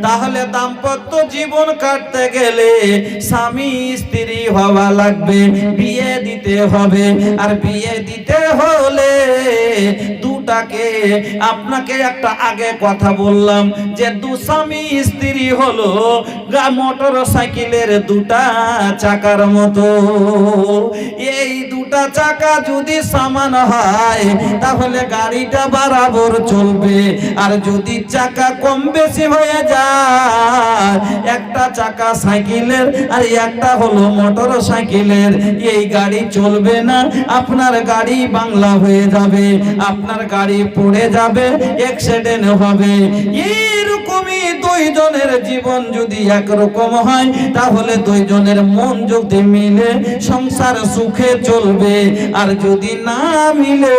তাহলে দাম্পত্য জীবন কাটতে গেলে স্বামী স্ত্রী হওয়া লাগবে, বিয়ে দিতে হবে। আর বিয়ে দিতে হলে দুটাকে, আপনাকে একটা আগে কথা বললাম যে দু স্বামী স্ত্রী হলো মোটর সাইকেলের দুটা চাকার মতো। এই দুটা চাকা যদি সমান হয় তাহলে গাড়িটা বরাবর চলবে। আর যদি চাকা কম বেশি হয়ে যায়, একটা চাকা সাইকেলের আর একটা হলো মোটর সাইকেলের, এই গাড়ি চলবে না। আপনার গাড়ি বাংলা হয়ে যাবে, আপনার গাড়ি পড়ে যাবে, অ্যাক্সিডেন্ট হবে। এরকমই দুইজনের জীবন যদি একরকম হয় তাহলে দুইজনের মন যদি মিলে সংসার সুখে চলবে। আর যদি না মিলে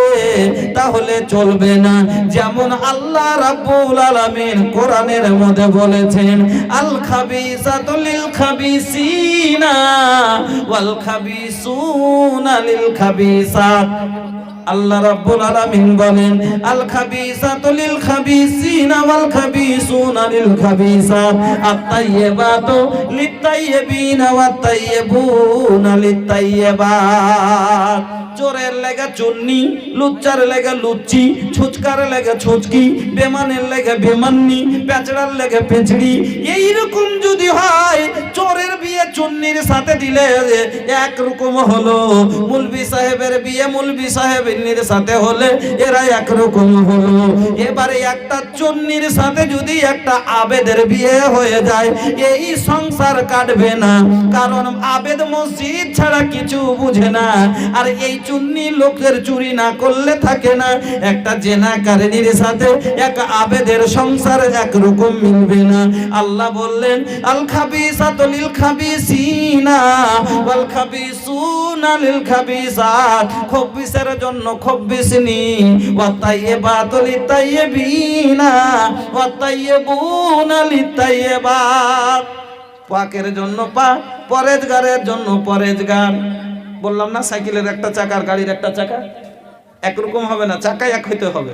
তাহলে চলবে না। যেমন আল্লাহ রাব্বুল আলামিন কোরআনের মধ্যে বলেছেন, আল খাবিসাতু লিল খাবিসিনা ওয়াল খাবিসুনা লিল খাবিসাত। আল্লাহ রাব্বুল আলামিন বলেন, আল খাবিসাতু লিল খাবিসিনা ওয়াল খাবিসুনা লিল খাবিসাত, আত-তাইয়্যিবাতু লিত-তাইয়্যিবিনা ওয়াত-তাইয়্যিবুনা লিত-তাইয়্যিবাত। চোরের লেগে চুন্নি, লুচ্চার লেগে লুচ্চি, ছুচকার লেগে ছুচকি, বেমানের লেগে বেমান্নি, পেঁচড়ার লেগে পেঁচড়ি। এইরকম যদি হয়, চোরের বিয়ে চুন্নির সাথে দিলে একরকম হলো, মুলবি সাহেবের বিয়ে মুলবি সাহেবের সাথে হলে এরা একরকম হলো। এবারে একটা চুন্নির সাথে যদি একটা আবেদের বিয়ে হয়ে যায়, এই সংসার কাটবে না। কারণ আবেদ মসজিদ ছাড়া কিছু বুঝে না। আর এই চুন্নি লোকের চুরি না করলে থাকে না। একটা জেনাকারীর সাথে এক আবেদের সংসার একরকম মিলবে না। আল্লাহ বললেন, আল খাবিসাতু লিল খাবিসিনা ওয়াল খাবিসুনা লিল খাবিসাত, খবিসের জন্য খবিসনি, ওয়াত তাইয়্যিবাতু লিত তাইয়্যিবিনা ওয়াত তাইয়্যিবুনা লিত তাইয়্যিবাত। পাকের জন্য পাক, পরেজগারের জন্য পরেজগার। বললাম না, সাইকেলের একটা চাকা আর গাড়ির একটা চাকা একরকম হবে না, চাকা এক হইতে হবে,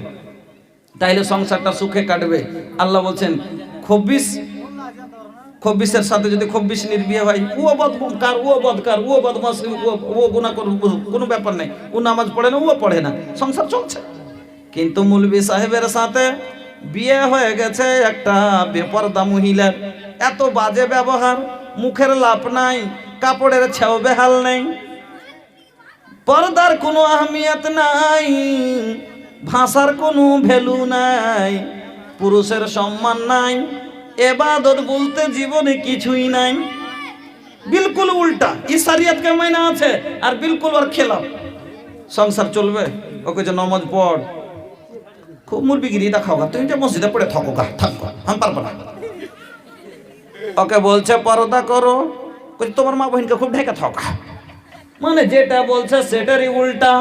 তাইলে সংসারটা সুখে কাটবে। আল্লাহ বলছেন, খব্বিসের সাথে যদি খব্বিস বিয়ে হয়, ও বদকার, ও বদকার, ও বদমাশ, ও গুনাহ করে, কোনো ব্যাপার নেই, ও নামাজ পড়ে না, ও পড়ে না, সংসার চলছে। কিন্তু মুলবি সাহেবের সাথে বিয়ে হয়ে গেছে একটা বেপরদা মহিলার, এত বাজে ব্যবহার, মুখের লাভ নাই, কাপড়ের ছেও বেহাল নেই, পর্দার কোনো আহমিয়ত নাই, ভাষার কোনো ভ্যালু নাই, পুরুষের সম্মান নাই, ইবাদত বলতে জীবনে কিছুই নাই। বিলকুল উল্টা, শরিয়ত কে মাইনা আছে আর বিলকুল ওর খেলাফ। সংসার চলবে? ওকে যে নামাজ পড়, খুব মুরবিগিরি দেখাও, তুমি যে মসজিদে পড়ে থাকো, থাকো, আমি পারবো না। ওকে বলছে পর্দা করো, তোমার মা বহিনকে খুব ঢেকে থাকা, মানে যেটা বলছে সেটারই উল্টা।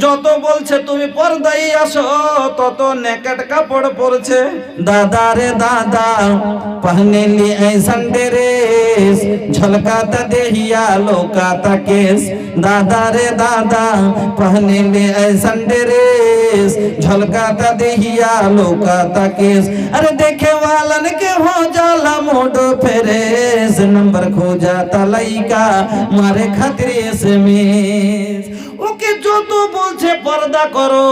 যত বলছে তুমি পর্দায় আসো, তত নেকেট কাপড় পরছে। দাদা রে দাদা, পহনে লি ऐसन ड्रेस, झलकाता देहिया लोकाता केस। दादा रे दादा, पहने ले ऐसन ड्रेस, झलकाता देहिया लोकाता केस। अरे देखे वालन के हो जाला मोडो फेरेस, नंबर खो जाता लइका मारे खातिर एसएमएस। ওকে যত বলছে পর্দা করো,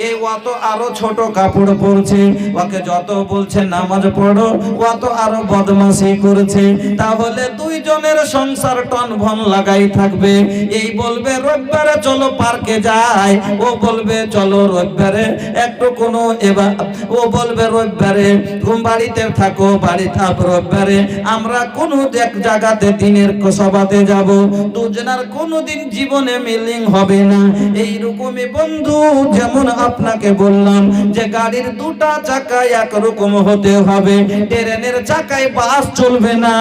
এই অত আরো ছোট কাপড় পরছে। ওকে যত বলছে নামাজ পড়ো, অত আরো বদমাশি করছে। তাহলে দুইজনের সংসার টনভন লাগাই থাকবে। এই বলবে রবিবারে চলো পার্কে যাই, ও বলবে চলো রবিবারে একটু কোনো, এবার ও বলবে রবিবারে তুমি বাড়িতে থাকো, বাড়ি থাক, রবিবারে আমরা কোনো এক জায়গাতে দিনের সভাতে যাব। দুজনের কোনোদিন জীবনে মিলিং হবে না। এইরকমই বন্ধু, যেমন আপনাকে বললাম যে গাড়ির দুটা চাকা একরকম হতে হবে। ট্রেনের চাকায় বাস চলবে না,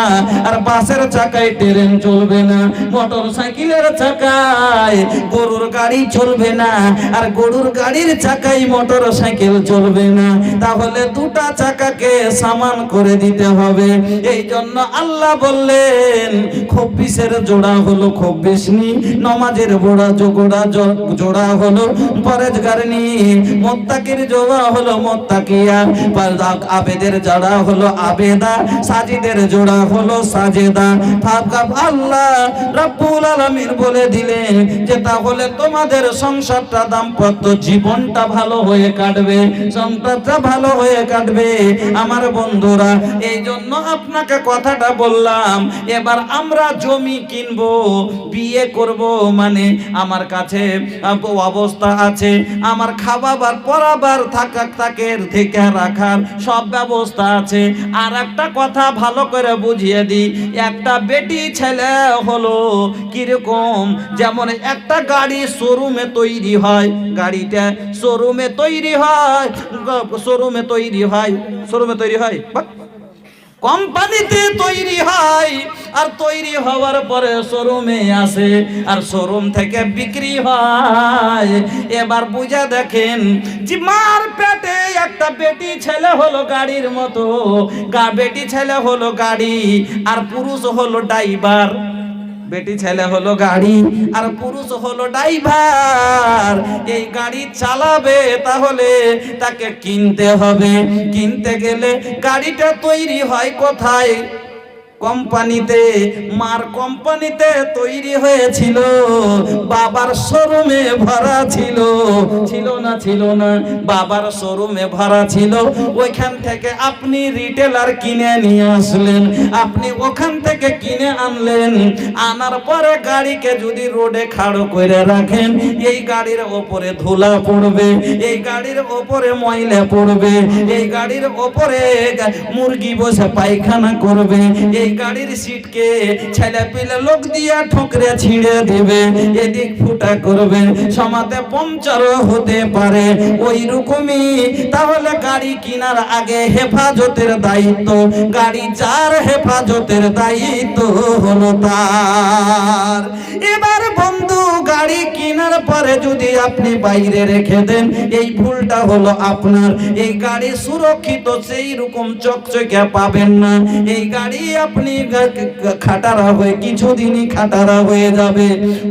আর বাসের চাকায় ট্রেন চলবে না। মোটর সাইকেলের চাকায় গরুর গাড়ি চলবে না, আর গরুর গাড়ির চাকায় মোটর সাইকেল চলবে না। তাহলে দুটা চাকাকে সমান করে দিতে হবে। এই জন্য আল্লাহ বললেন, খব্বিসের জোড়া হলো খব্বিসনি, নমাজের জোড়া জোড়া হলো পরেজগারনি, মুত্তাকির জোড়া হলো মুত্তাকিয়া, আবেদের জোড়া হলো আবেদা, সাজিদের জোড়া হলো সাজেদা। আল্লাহ রাব্বুল আলামিন বলে দিলেন যে তাহলে তোমাদের সংসারটা দাম্পত্য জীবনটা ভালো হয়ে কাটবে, সংসারটা ভালো হয়ে কাটবে। আমার বন্ধুরা, এই জন্য আপনাকে কথাটা বললাম। এবার আমরা জমি কিনবো, বিয়ে করব, মানে আমার কাছে অবস্থা আছে, আমার খাবার পরাবার থাকার থেকে রাখার সব ব্যবস্থা আছে। আর একটা কথা ভালো করে বুঝিয়ে দিই, একটা বেটি ছেলে হলো কিরকম, যেমন একটা গাড়ি শোরুমে তৈরি হয়, গাড়িটা শোরুমে তৈরি হয়, শোরুমে তৈরি হয়, শোরুমে তৈরি হয়, কোম্পানিতে তৈরি হয়, আর তৈরি হওয়ার পরে শোরুমে আসে, আর শোরুম থেকে বিক্রি হয়। এবার বুঝে দেখেন যে মার পেটে একটা বেটি ছেলে হলো গাড়ির মতো, বেটি ছেলে হলো গাড়ি, আর পুরুষ হলো ড্রাইভার। বেটি ছেলে হলো গাড়ি আর পুরুষ হলো ড্রাইভার। এই গাড়ি চালাবে তাহলে তাকে কিনতে হবে, কিনতে গেলে গাড়িটা তৈরি হয় কোথায়? কোম্পানিতে। মার কোম্পানিতে তৈরি হয়েছিল, বাবার শোরুমে ভরা ছিল, ছিল না ছিল না? বাবার শোরুমে ভরা ছিল। ওইখান থেকে আপনি রিটেলার কিনে নিয়ে আসলেন, আপনি ওখান থেকে কিনে আনলেন, আনার পরে গাড়িকে যদি রোডে খাড়ো করে রাখেন, এই গাড়ির ওপরে ধুলা পড়বে, এই গাড়ির ওপরে ময়লা পড়বে, এই গাড়ির ওপরে মুরগি বসে পায়খানা করবে, এই গাড়ির সিটকে ছেলে পেলে লোক দিয়া ঠোকরে ছিঁড়ে দেবে, এদিক ফুটা করবে, সমাতে পাংচার হতে পারে। ওই রকমই তাহলে গাড়ি কেনার আগে হেফাজতের দায়িত্ব, গাড়ি যার হেফাজতের দায়িত্ব হলো তার। এবার বন্ধু, গাড়ি কেনার পরে যদি আপনি বাইরে রেখে দেন, এই ভুলটা হলো আপনার। এই গাড়ি সুরক্ষিত সেই রকম চকচকে পাবেন না। এই গাড়ি আপনি খাটারা হয়ে কিছুদিনই খাটারা হয়ে যাবে।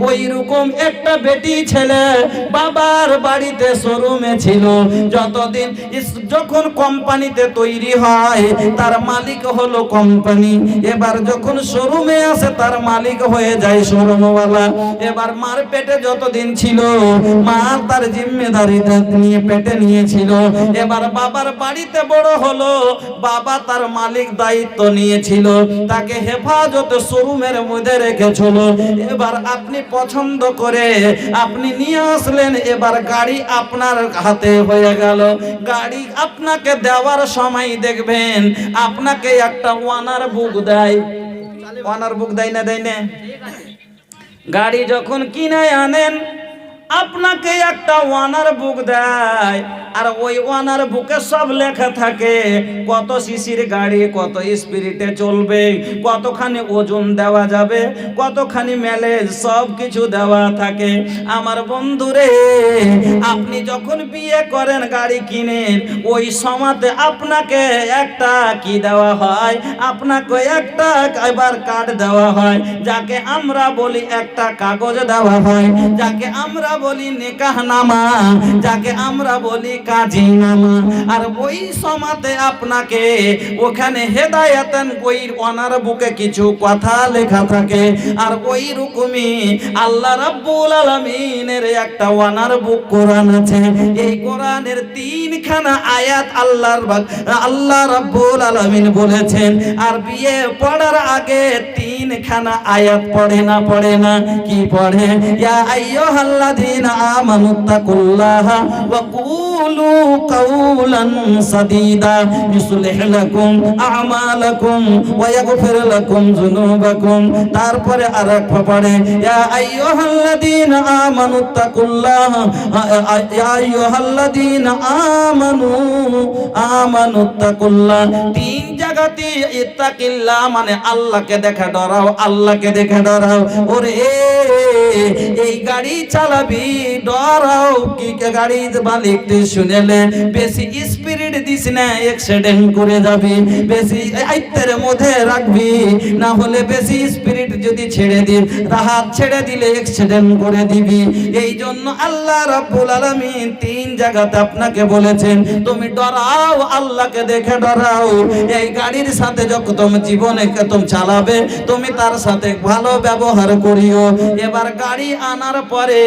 ওই রকম একটা বেটি ছেলে বাবার বাড়িতে শোরুমে ছিল যতদিন, যখন কোম্পানিতে তৈরি হয় তার মালিক হলো কোম্পানি, এবার যখন শোরুমে আসে তার মালিক হয়ে যায় শোরুমওয়ালা। এবার মার পেটে যতদিন ছিল মা তার জিম্মেদারিটা নিয়ে পেটে নিয়েছিল। এবার বাবার বাড়িতে বড় হলো, বাবা তার মালিক দায়িত্ব নিয়েছিল, তাকে হেফাজতে শোরুমের মধ্যে রেখেছিল। এবার আপনি পছন্দ করে আপনি নিয়ে আসলেন, এবার গাড়ি আপনার হাতে হয়ে গেল। গাড়ি আপনাকে দেওয়ার সময় দেখবেন আপনাকে একটা ওয়ানার বুক দেয়, ওয়ানার বুক দেয় না, দেয় না? গাড়ি যখন কিনে আনেন আপনাকে একটা ওয়ানার বুক দেয়, আর ওই ওয়ানার বুকে সব লেখা থাকে কত সিসির গাড়ি, কত স্পিডে চলবে, কতখানি ওজন দেওয়া যাবে, কতখানি মাইলেজ, সব কিছু দেওয়া থাকে। আমার বন্ধুরে, আপনি যখন বিয়ে করেন, গাড়ি কিনেন, ওই সময়তে আপনাকে একটা কি দেওয়া হয়? আপনাকে একটা এবার কার্ড দেওয়া হয়, যাকে আমরা বলি একটা কাগজ দেওয়া হয়, যাকে আমরা বলি নেকাহনামা, যাকে আমরা বলি কাজীনামা। আর ওই সময়তে আপনাকে ওখানে হেদায়েতান ওই ওনার বুকে কিছু কথা লেখা থাকে। আর ওই রকমই আল্লাহ রাব্বুল আলামিনের একটা ওয়ানার বুক কোরআন আছে। এই কোরআনের 3খানা আয়াত আল্লাহ রাব্বুল আলামিন বলেছেন। আর বিয়ে পড়ার আগে 3খানা আয়াত পড়ে না? পড়ে না? কি পড়ে? ইয়া আইয়ুহাল্লাযীনা আমানুত্তাকুল্লাহা ওয়া কুলু কাওলান সাদীদা ইউসলিহ লাকুম আ'মালাকুম ওয়া ইয়াগফির লাকুম যুনুবাকুম। তারপরে আরেকটা পড়ে, ইয়া আইয়ুহাল্লাযীনা আমানুত্তাকুল্লাহা, ইয়া আইয়ুহাল্লাযীনা আমানুত্তাকুল্লাহ। 3 জায়গা জায়গাতে ইত্তাকিল্লাহ মানে আল্লাহকে দেখে ডরাও, আল্লাহকে দেখে ডরাও। ওরে এই গাড়ি চালাবি ডরাও কি গাড়ি মালিক তুই শুনেলে বেশি স্পিরিট দিস না, অ্যাক্সিডেন্ট করে যাবি। বেশি আইত্তের মধ্যে রাখবি, না হলে বেশি স্পিরিট যদি ছেড়ে দিস, হাত ছেড়ে দিলে অ্যাক্সিডেন্ট করে দিবি। এই জন্য আল্লাহ রাব্বুল আলামিন 3 জায়গাতে আপনাকে বলেছেন তুমি ডরাও, আল্লাহকে দেখে ডরাও। এই গাড়ির সাথে যখন তুমি জীবনে তুমি চালাবে তুমি তার সাথে ভালো ব্যবহার করিও। এবার গাড়ি আনার পরে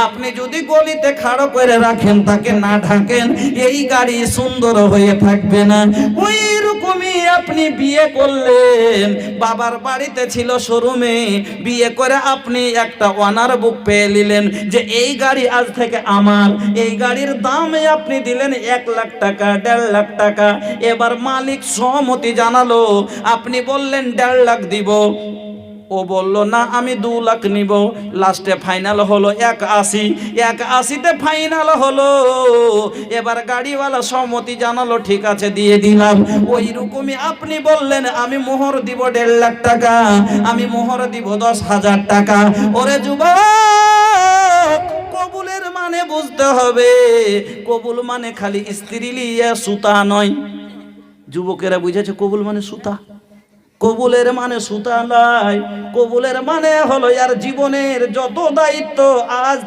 আপনি যদি গলিতে খাড়ো করে রাখেন, তাকে না ঢাকেন, এই গাড়ি সুন্দর হয়ে থাকবে না। ওই রকমই আপনি বিয়ে করলেন, বাবার বাড়িতে ছিল শোরুমে, বিয়ে করে আপনি একটা ওয়ানার বুক পেয়ে নিলেন যে এই গাড়ি আজ থেকে আমার। এই গাড়ির দামে আপনি দিলেন 1 লাখ টাকা, 1.5 লাখ টাকা। এবার মালিক সম্মতি জানালো, আপনি বললেন 1.5 লাখ দিব, ও বলল না আমি 2 লাখ নিব। লাস্টে ফাইনাল হলো 81, 81তে ফাইনাল হলো। এবার গাড়িওয়ালা সম্মতি জানালো, ঠিক আছে দিয়ে দিলাম। ওই রকমই আপনি বললেন আমি মোহর দিব 1.5 লাখ টাকা, আমি মোহর দিব 10,000 টাকা। ওরে যুবক, কবুলের মানে বুঝতে হবে। কবুল মানে খালি স্ত্রী লিয়ে সুতা নয়। যুবকেরা বুঝেছে কবুল মানে সুতা? কবুলের মানে সুতা নয়, কবুলের মানে হলো আর জীবনের যত দায়িত্ব আজ